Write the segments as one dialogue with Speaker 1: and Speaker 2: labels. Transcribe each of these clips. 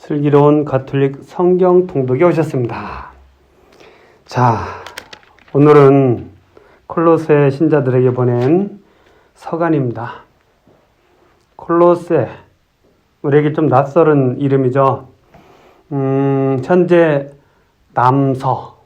Speaker 1: 슬기로운 가톨릭 성경 통독에 오셨습니다. 자, 오늘은 콜로새 신자들에게 보낸 서간입니다. 콜로새, 우리에게 좀 낯설은 이름이죠. 현재 남서,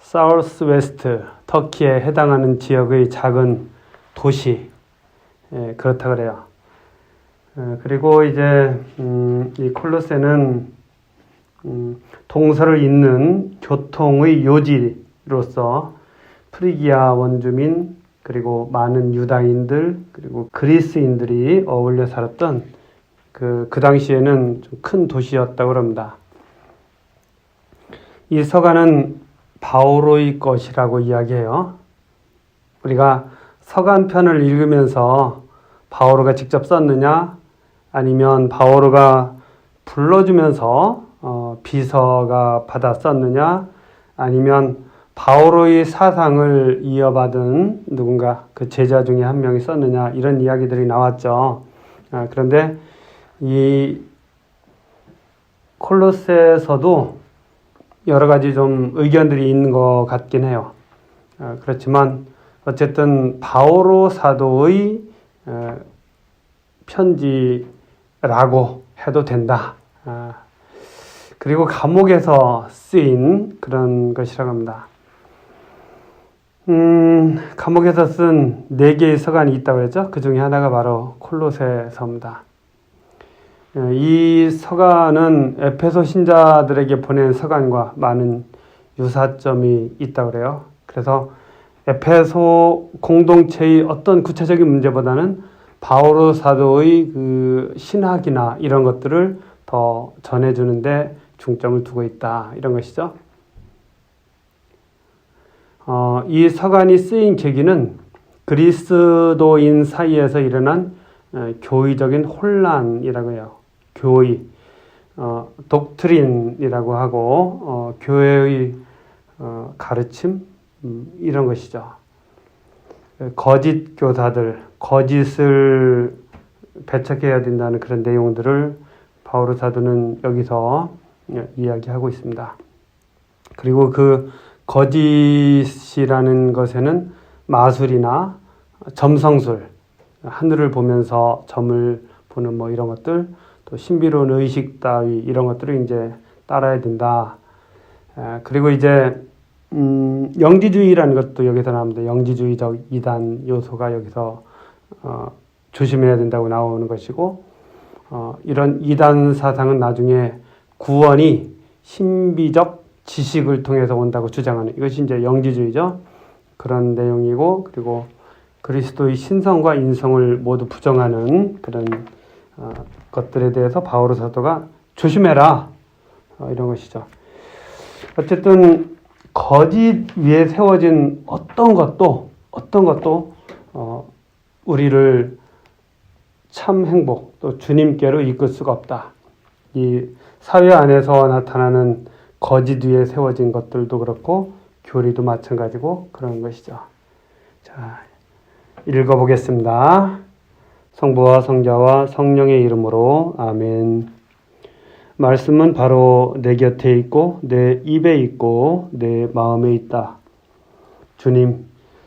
Speaker 1: 사우스 웨스트, 터키에 해당하는 지역의 작은 도시, 그렇다 그래요. 그리고 이제 이 콜로새는 동서를 잇는 교통의 요지로서 프리기아 원주민, 그리고 많은 유다인들, 그리고 그리스인들이 어울려 살았던 그 당시에는 좀 큰 도시였다고 합니다. 이 서간은 바오로의 것이라고 이야기해요. 우리가 서간편을 읽으면서 바오로가 직접 썼느냐, 아니면 바오로가 불러주면서 비서가 받아 썼느냐, 아니면 바오로의 사상을 이어받은 누군가 그 제자 중에 한 명이 썼느냐, 이런 이야기들이 나왔죠. 그런데 이 콜로새서도 여러 가지 좀 의견들이 있는 것 같긴 해요. 그렇지만 어쨌든 바오로 사도의 편지라고 해도 된다. 그리고 감옥에서 쓰인 그런 것이라고 합니다. 감옥에서 쓴 4개의 서간이 있다고 했죠. 그 중에 하나가 바로 콜로새서입니다. 이 서간은 에페소 신자들에게 보낸 서간과 많은 유사점이 있다고 그래요. 그래서 에페소 공동체의 어떤 구체적인 문제보다는 바오로 사도의 그 신학이나 이런 것들을 더 전해주는데 중점을 두고 있다, 이런 것이죠. 이 서간이 쓰인 계기는 그리스도인 사이에서 일어난 교의적인 혼란이라고 해요. 교의, 독트린이라고 하고 교회의 가르침, 이런 것이죠. 거짓 교사들, 거짓을 배척해야 된다는 그런 내용들을 바오로 사도는 여기서 이야기하고 있습니다. 그리고 그 거짓이라는 것에는 마술이나 점성술, 하늘을 보면서 점을 보는 뭐 이런 것들, 또 신비로운 의식 따위 이런 것들을 이제 따라야 된다. 그리고 이제 영지주의라는 것도 여기서 나옵니다. 영지주의적 이단 요소가 여기서 조심해야 된다고 나오는 것이고, 이런 이단 사상은 나중에 구원이 신비적 지식을 통해서 온다고 주장하는, 이것이 이제 영지주의죠. 그런 내용이고, 그리고 그리스도의 신성과 인성을 모두 부정하는 그런 것들에 대해서 바오로 사도가 조심해라, 이런 것이죠. 어쨌든 거짓 위에 세워진 어떤 것도 우리를 참 행복, 또 주님께로 이끌 수가 없다. 이 사회 안에서 나타나는 거짓 위에 세워진 것들도 그렇고 교리도 마찬가지고 그런 것이죠. 자, 읽어보겠습니다. 성부와 성자와 성령의 이름으로 아멘. 말씀은 바로 내 곁에 있고 내 입에 있고 내 마음에 있다. 주님,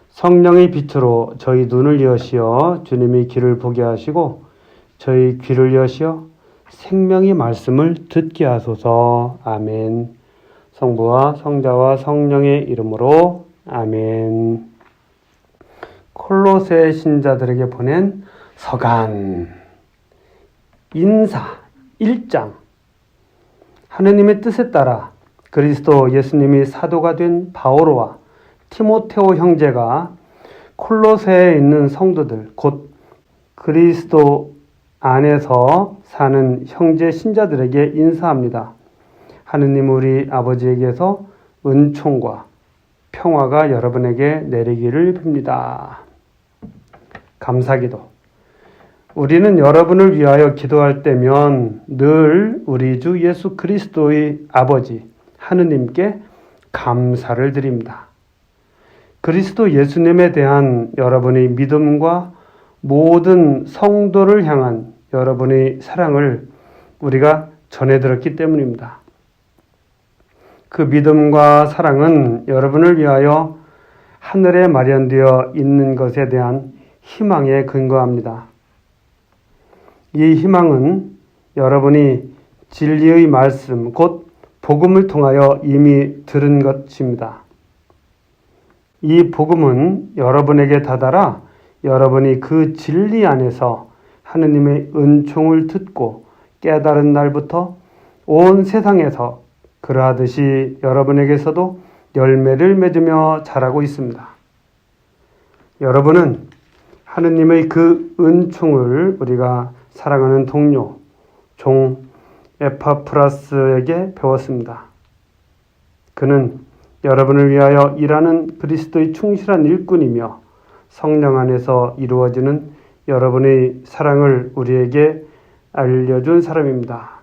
Speaker 1: 성령의 빛으로 저희 눈을 여시어 주님의 길을 보게 하시고 저희 귀를 여시어 생명의 말씀을 듣게 하소서. 아멘. 성부와 성자와 성령의 이름으로 아멘. 콜로새 신자들에게 보낸 서간 인사 1장. 하느님의 뜻에 따라 그리스도 예수님이 사도가 된 바오로와 티모테오 형제가 콜로새에 있는 성도들, 곧 그리스도 안에서 사는 형제 신자들에게 인사합니다. 하느님 우리 아버지에게서 은총과 평화가 여러분에게 내리기를 빕니다. 감사기도. 우리는 여러분을 위하여 기도할 때면 늘 우리 주 예수 그리스도의 아버지 하느님께 감사를 드립니다. 그리스도 예수님에 대한 여러분의 믿음과 모든 성도를 향한 여러분의 사랑을 우리가 전해 들었기 때문입니다. 그 믿음과 사랑은 여러분을 위하여 하늘에 마련되어 있는 것에 대한 희망에 근거합니다. 이 희망은 여러분이 진리의 말씀, 곧 복음을 통하여 이미 들은 것입니다. 이 복음은 여러분에게 다다라 여러분이 그 진리 안에서 하느님의 은총을 듣고 깨달은 날부터 온 세상에서 그러하듯이 여러분에게서도 열매를 맺으며 자라고 있습니다. 여러분은 하느님의 그 은총을 우리가 사랑하는 동료, 종 에파프라스에게 배웠습니다. 그는 여러분을 위하여 일하는 그리스도의 충실한 일꾼이며 성령 안에서 이루어지는 여러분의 사랑을 우리에게 알려준 사람입니다.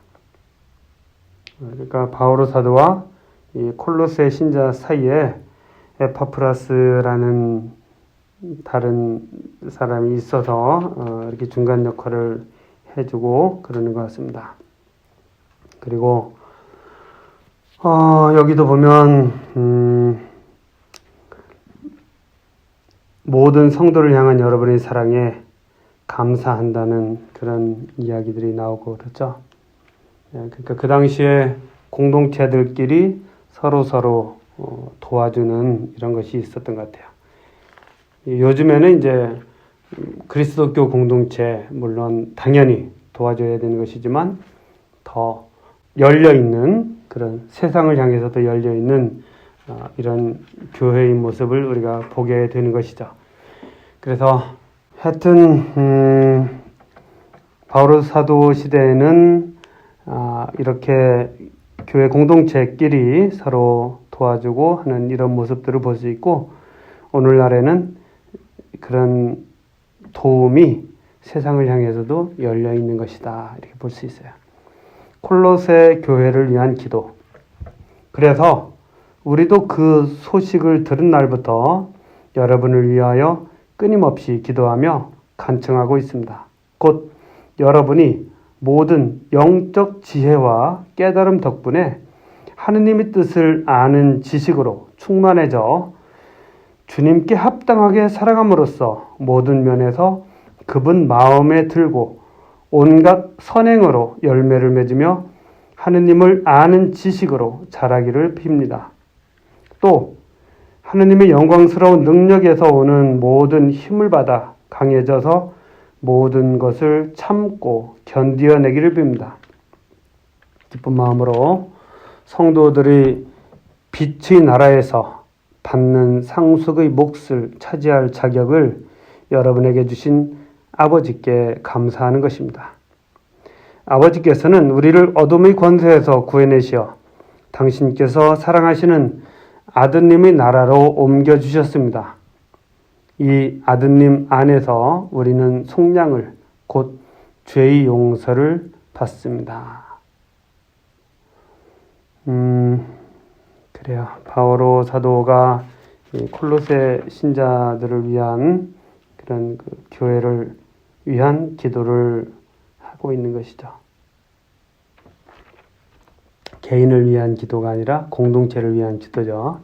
Speaker 1: 그러니까 바오로 사도와 이 콜로세 신자 사이에 에파프라스라는 다른 사람이 있어서 이렇게 중간 역할을 해주고 그러는 것 같습니다. 그리고 여기도 보면 모든 성도를 향한 여러분의 사랑에 감사한다는 그런 이야기들이 나오고 그렇죠. 그러니까 그 당시에 공동체들끼리 서로 도와주는 이런 것이 있었던 것 같아요. 요즘에는 이제 그리스도교 공동체 물론 당연히 도와줘야 되는 것이지만 더 열려있는 그런 세상을 향해서도 열려있는 이런 교회의 모습을 우리가 보게 되는 것이죠. 그래서 하여튼 바오로 사도 시대에는 이렇게 교회 공동체끼리 서로 도와주고 하는 이런 모습들을 볼 수 있고 오늘날에는 그런 도움이 세상을 향해서도 열려 있는 것이다 이렇게 볼 수 있어요. 콜로세 교회를 위한 기도. 그래서 우리도 그 소식을 들은 날부터 여러분을 위하여 끊임없이 기도하며 간청하고 있습니다. 곧 여러분이 모든 영적 지혜와 깨달음 덕분에 하느님의 뜻을 아는 지식으로 충만해져 주님께 합당하게 살아감으로써 모든 면에서 그분 마음에 들고 온갖 선행으로 열매를 맺으며 하느님을 아는 지식으로 자라기를 빕니다. 또 하느님의 영광스러운 능력에서 오는 모든 힘을 받아 강해져서 모든 것을 참고 견디어내기를 빕니다. 기쁜 마음으로 성도들이 빛의 나라에서 받는 상속의 몫을 차지할 자격을 여러분에게 주신 아버지께 감사하는 것입니다. 아버지께서는 우리를 어둠의 권세에서 구해내시어 당신께서 사랑하시는 아드님의 나라로 옮겨주셨습니다. 이 아드님 안에서 우리는 속량을 곧 죄의 용서를 받습니다. 그래요. 바오로 사도가 콜로세 신자들을 위한 그런 그 교회를 위한 기도를 하고 있는 것이죠. 개인을 위한 기도가 아니라 공동체를 위한 기도죠.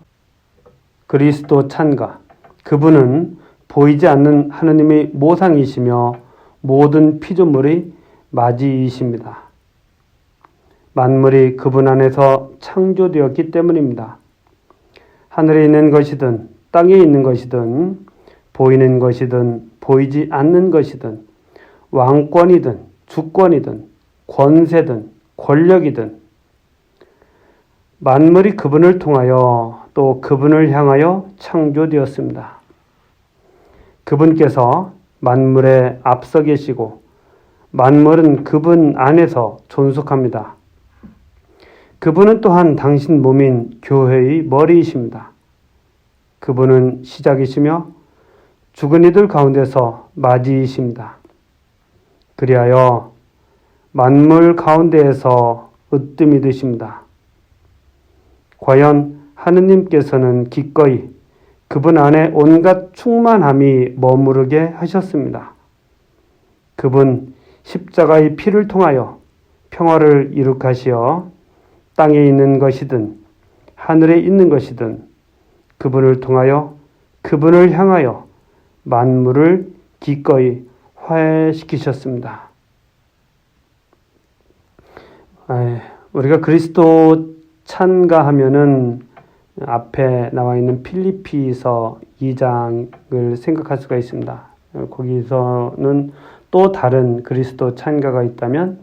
Speaker 1: 그리스도 찬가. 그분은 보이지 않는 하느님의 모상이시며 모든 피조물의 맞이이십니다. 만물이 그분 안에서 창조되었기 때문입니다. 하늘에 있는 것이든 땅에 있는 것이든 보이는 것이든 보이지 않는 것이든 왕권이든 주권이든 권세든 권력이든 만물이 그분을 통하여 또 그분을 향하여 창조되었습니다. 그분께서 만물에 앞서 계시고 만물은 그분 안에서 존속합니다. 그분은 또한 당신 몸인 교회의 머리이십니다. 그분은 시작이시며 죽은 이들 가운데서 맞이이십니다. 그리하여 만물 가운데에서 으뜸이 되십니다. 과연 하느님께서는 기꺼이 그분 안에 온갖 충만함이 머무르게 하셨습니다. 그분 십자가의 피를 통하여 평화를 이룩하시어 땅에 있는 것이든 하늘에 있는 것이든 그분을 통하여 그분을 향하여 만물을 기꺼이 화해시키셨습니다. 우리가 그리스도 찬가하면은 앞에 나와 있는 필리피서 2장을 생각할 수가 있습니다. 거기서는 또 다른 그리스도 찬가가 있다면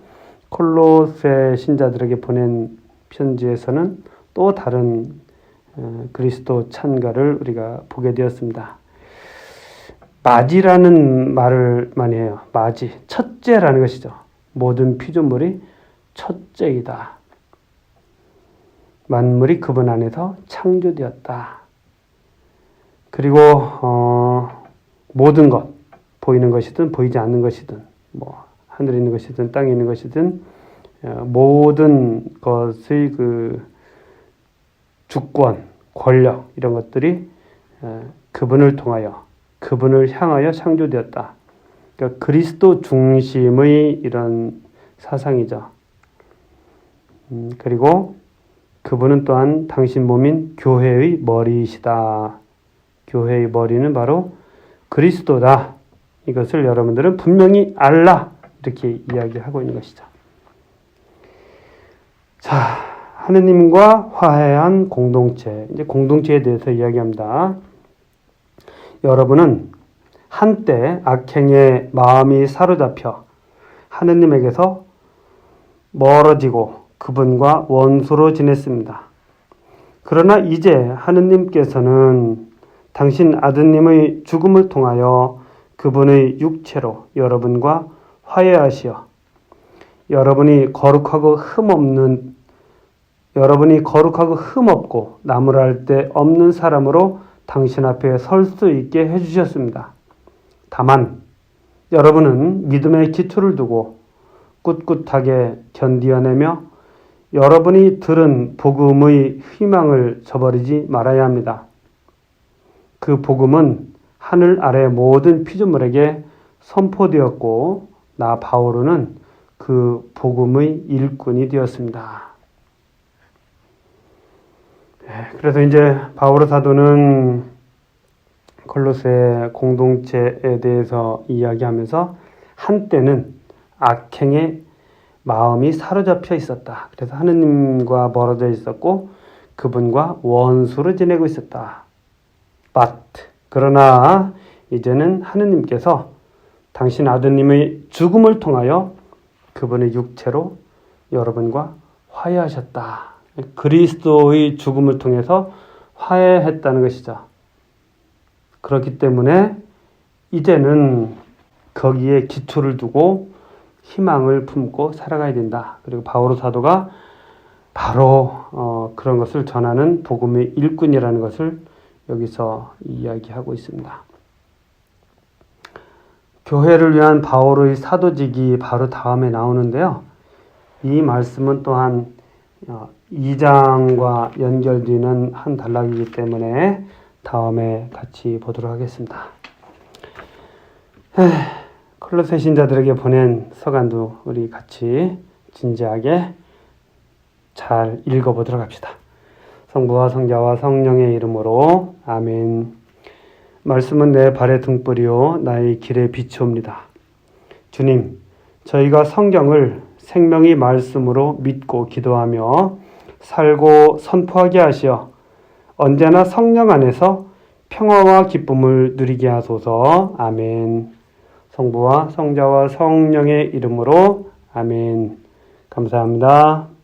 Speaker 1: 콜로세 신자들에게 보낸 편지에서는 또 다른 그리스도 찬가를 우리가 보게 되었습니다. 마지라는 말을 많이 해요. 마지, 첫째라는 것이죠. 모든 피조물이 첫째이다. 만물이 그분 안에서 창조되었다. 그리고 모든 것, 보이는 것이든 보이지 않는 것이든 하늘에 있는 것이든 땅에 있는 것이든 모든 것의 그 주권, 권력 이런 것들이 그분을 통하여 그분을 향하여 창조되었다. 그러니까 그리스도 중심의 이런 사상이죠. 그리고 그분은 또한 당신 몸인 교회의 머리이시다. 교회의 머리는 바로 그리스도다. 이것을 여러분들은 분명히 알라. 이렇게 이야기하고 있는 것이죠. 자, 하느님과 화해한 공동체. 이제 공동체에 대해서 이야기합니다. 여러분은 한때 악행에 마음이 사로잡혀 하느님에게서 멀어지고 그분과 원수로 지냈습니다. 그러나 이제 하느님께서는 당신 아드님의 죽음을 통하여 그분의 육체로 여러분과 화해하시어 여러분이 거룩하고 흠없고 나무랄 데 없는 사람으로 당신 앞에 설 수 있게 해주셨습니다. 다만 여러분은 믿음의 기초를 두고 꿋꿋하게 견디어내며 여러분이 들은 복음의 희망을 저버리지 말아야 합니다. 그 복음은 하늘 아래 모든 피조물에게 선포되었고 나 바오로는 그 복음의 일꾼이 되었습니다. 그래서 이제 바오로 사도는 콜로세 공동체에 대해서 이야기하면서 한때는 악행에 마음이 사로잡혀 있었다. 그래서 하느님과 멀어져 있었고 그분과 원수로 지내고 있었다. 그러나 이제는 하느님께서 당신 아드님의 죽음을 통하여 그분의 육체로 여러분과 화해하셨다. 그리스도의 죽음을 통해서 화해했다는 것이죠. 그렇기 때문에 이제는 거기에 기초를 두고 희망을 품고 살아가야 된다. 그리고 바오로 사도가 바로 그런 것을 전하는 복음의 일꾼이라는 것을 여기서 이야기하고 있습니다. 교회를 위한 바오로의 사도직이 바로 다음에 나오는데요. 이 말씀은 또한 2장과 연결되는 한 단락이기 때문에 다음에 같이 보도록 하겠습니다. 콜로세 신자들에게 보낸 서간도 우리 같이 진지하게 잘 읽어보도록 합시다. 성부와 성자와 성령의 이름으로 아멘. 말씀은 내 발의 등불이요 나의 길의 빛이옵니다. 주님, 저희가 성경을 생명의 말씀으로 믿고 기도하며 살고 선포하게 하시어 언제나 성령 안에서 평화와 기쁨을 누리게 하소서. 아멘. 성부와 성자와 성령의 이름으로 아멘. 감사합니다.